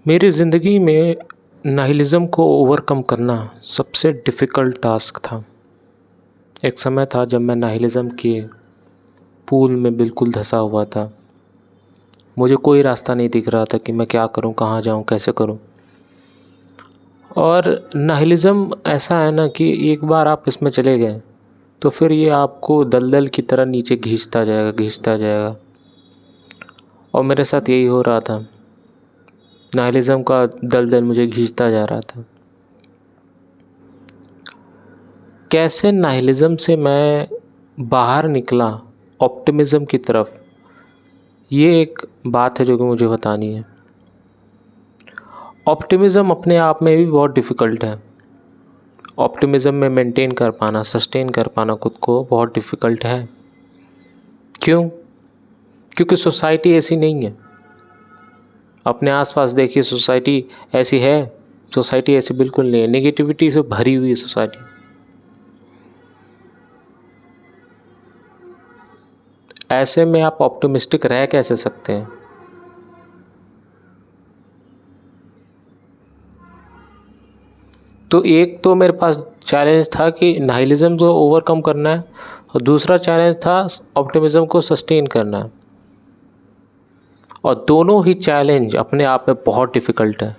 मेरी ज़िंदगी में नाहिलिज़्म को ओवरकम करना सबसे डिफ़िकल्ट टास्क था। एक समय था जब मैं नाहिलिज़्म के पूल में बिल्कुल धँसा हुआ था। मुझे कोई रास्ता नहीं दिख रहा था कि मैं क्या करूं, कहाँ जाऊं, कैसे करूं। और नाहिलिज़्म ऐसा है ना कि एक बार आप इसमें चले गए तो फिर ये आपको दलदल की तरह नीचे खींचता जाएगा, खींचता जाएगा। और मेरे साथ यही हो रहा था। नाहिलिज़्म का दलदल मुझे खींचता जा रहा था। कैसे नाहिलिज़्म से मैं बाहर निकला ऑप्टिमिज़्म की तरफ, ये एक बात है जो कि मुझे बतानी है। ऑप्टिमिज़्म अपने आप में भी बहुत डिफ़िकल्ट है। ऑप्टिमिज़्म में मेंटेन कर पाना, सस्टेन कर पाना खुद को बहुत डिफ़िकल्ट है। क्यों? क्योंकि सोसाइटी ऐसी नहीं है। अपने आसपास देखिए, सोसाइटी ऐसी है? सोसाइटी ऐसी बिल्कुल नहीं है। नेगेटिविटी से भरी हुई है सोसाइटी। ऐसे में आप ऑप्टिमिस्टिक रह कैसे सकते हैं? तो एक तो मेरे पास चैलेंज था कि नाहिलिज़्म को ओवरकम करना है, और दूसरा चैलेंज था ऑप्टिमिज़्म को सस्टेन करना है। और दोनों ही चैलेंज अपने आप में बहुत डिफ़िकल्ट है।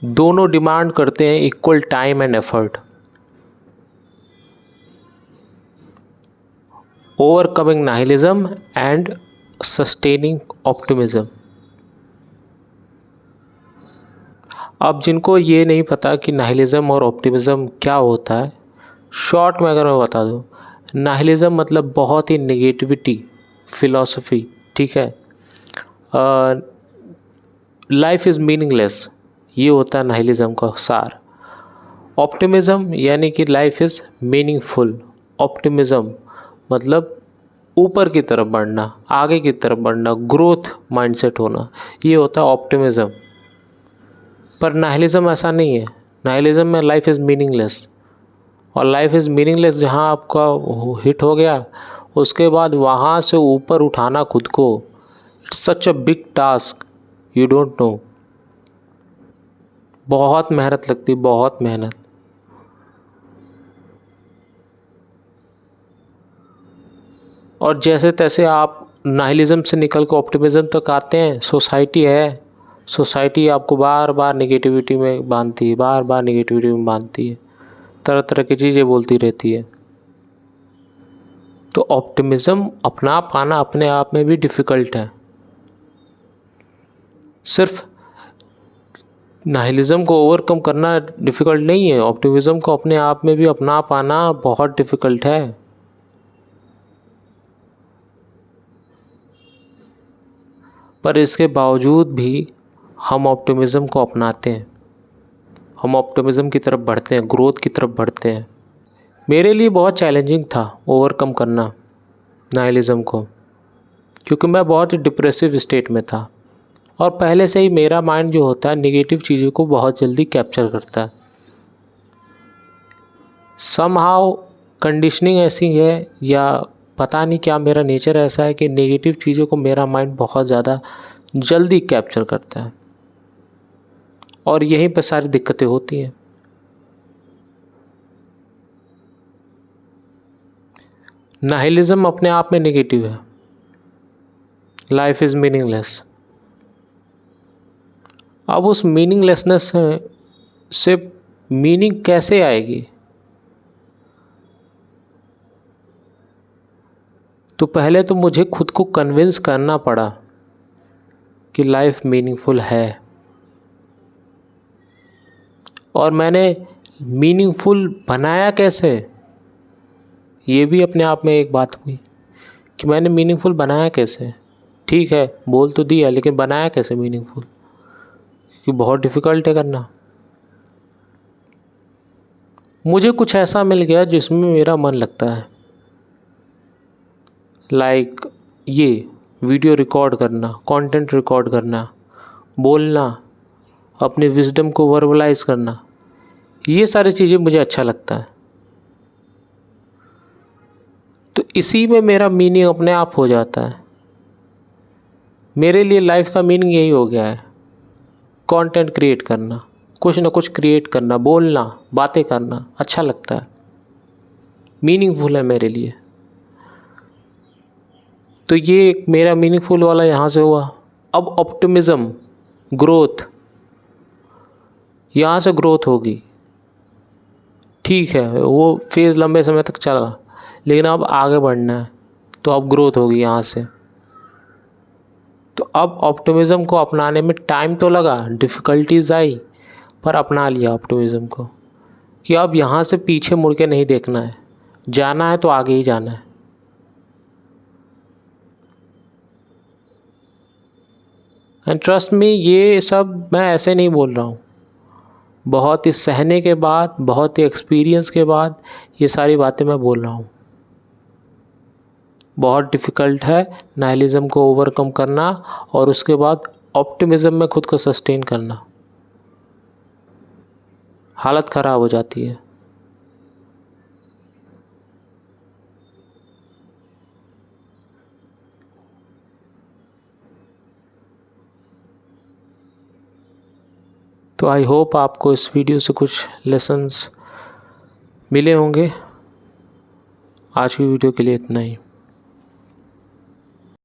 दोनों डिमांड करते हैं equal time and effort. Overcoming nihilism and sustaining optimism. अब जिनको ये नहीं पता कि नाहिलिज़्म और ऑप्टिमिज़्म क्या होता है, शॉर्ट में अगर मैं बता दूं, नाहिलिज़्म मतलब बहुत ही नेगेटिविटी फिलॉसफी, ठीक है। लाइफ इज़ मीनिंगलेस, ये होता है नाहिलिज़्म का सार। ऑप्टिमिज़्म यानी कि लाइफ इज़ मीनिंगफुल। ऑप्टिमिज़्म मतलब ऊपर की तरफ बढ़ना, आगे की तरफ बढ़ना, ग्रोथ माइंडसेट होना, ये होता है ऑप्टिमिज़्म। पर नाहिलिज़्म ऐसा नहीं है। नाहिलिज़्म में लाइफ इज़ मीनिंगलेस, और लाइफ इज़ मीनिंगलेस जहाँ आपका हिट हो गया, उसके बाद वहाँ से ऊपर उठाना खुद को, it's such a big task, you don't know. बहुत मेहनत लगती, बहुत मेहनत। और जैसे तैसे आप नाहिलिज़्म से निकल कर ऑप्टिमिज़्म तक आते हैं। सोसाइटी है, सोसाइटी आपको बार बार नेगेटिविटी में बांधती है, बार बार नेगेटिविटी में बांधती है, तरह तरह की चीज़ें बोलती रहती है। तो ऑप्टिमिज़्म अपना पाना अपने आप में भी डिफ़िकल्ट है। सिर्फ नाहिलिज़्म को ओवरकम करना डिफ़िकल्ट नहीं है, ऑप्टिमिज़्म को अपने आप में भी अपना पाना बहुत डिफ़िकल्ट है। पर इसके बावजूद भी हम ऑप्टिमिज़्म को अपनाते हैं, हम ऑप्टिमिज़्म की तरफ बढ़ते हैं, ग्रोथ की तरफ बढ़ते हैं। मेरे लिए बहुत चैलेंजिंग था ओवरकम करना नाहिलिज़्म को, क्योंकि मैं बहुत ही डिप्रेसिव स्टेट में था। और पहले से ही मेरा माइंड जो होता है नेगेटिव चीज़ों को बहुत जल्दी कैप्चर करता है। समहाउ कंडीशनिंग ऐसी है, या पता नहीं क्या मेरा नेचर ऐसा है कि नेगेटिव चीज़ों को मेरा माइंड बहुत ज़्यादा जल्दी कैप्चर करता है, और यहीं पर सारी दिक्कतें होती हैं। नाहिलिज़्म अपने आप में नेगेटिव है। Life is meaningless. अब उस मीनिंगलेसनेस से मीनिंग कैसे आएगी? तो पहले तो मुझे खुद को कन्विंस करना पड़ा कि लाइफ मीनिंगफुल है। और मैंने मीनिंगफुल बनाया कैसे, ये भी अपने आप में एक बात हुई कि मैंने मीनिंगफुल बनाया कैसे। ठीक है, बोल तो दिया, लेकिन बनाया कैसे मीनिंगफुल, क्योंकि बहुत डिफ़िकल्ट है करना। मुझे कुछ ऐसा मिल गया जिसमें मेरा मन लगता है, लाइक ये वीडियो रिकॉर्ड करना, कंटेंट रिकॉर्ड करना, बोलना, अपनी विजडम को वर्बलाइज करना, ये सारी चीज़ें मुझे अच्छा लगता है। इसी में मेरा मीनिंग अपने आप हो जाता है। मेरे लिए लाइफ का मीनिंग यही हो गया है, कंटेंट क्रिएट करना, कुछ ना कुछ क्रिएट करना, बोलना, बातें करना अच्छा लगता है, मीनिंगफुल है मेरे लिए। तो ये एक मेरा मीनिंगफुल वाला यहाँ से हुआ। अब ऑप्टिमिज़म, ग्रोथ, यहाँ से ग्रोथ होगी। ठीक है, वो फेज़ लंबे समय तक चला, लेकिन अब आगे बढ़ना है, तो अब ग्रोथ होगी यहाँ से। तो अब ऑप्टिमिज़म को अपनाने में टाइम तो लगा, डिफ़िकल्टीज आई, पर अपना लिया ऑप्टिमिज़म को कि अब यहाँ से पीछे मुड़ के नहीं देखना है, जाना है तो आगे ही जाना है। एंड ट्रस्ट मी, ये सब मैं ऐसे नहीं बोल रहा हूँ, बहुत ही सहने के बाद, बहुत ही एक्सपीरियंस के बाद ये सारी बातें मैं बोल रहा हूँ। बहुत डिफ़िकल्ट है नाइलिज़म को ओवरकम करना और उसके बाद ऑप्टिमिज़म में खुद को सस्टेन करना। हालत ख़राब हो जाती है। तो आई होप आपको इस वीडियो से कुछ लेसन्स मिले होंगे। आज की वीडियो के लिए इतना ही।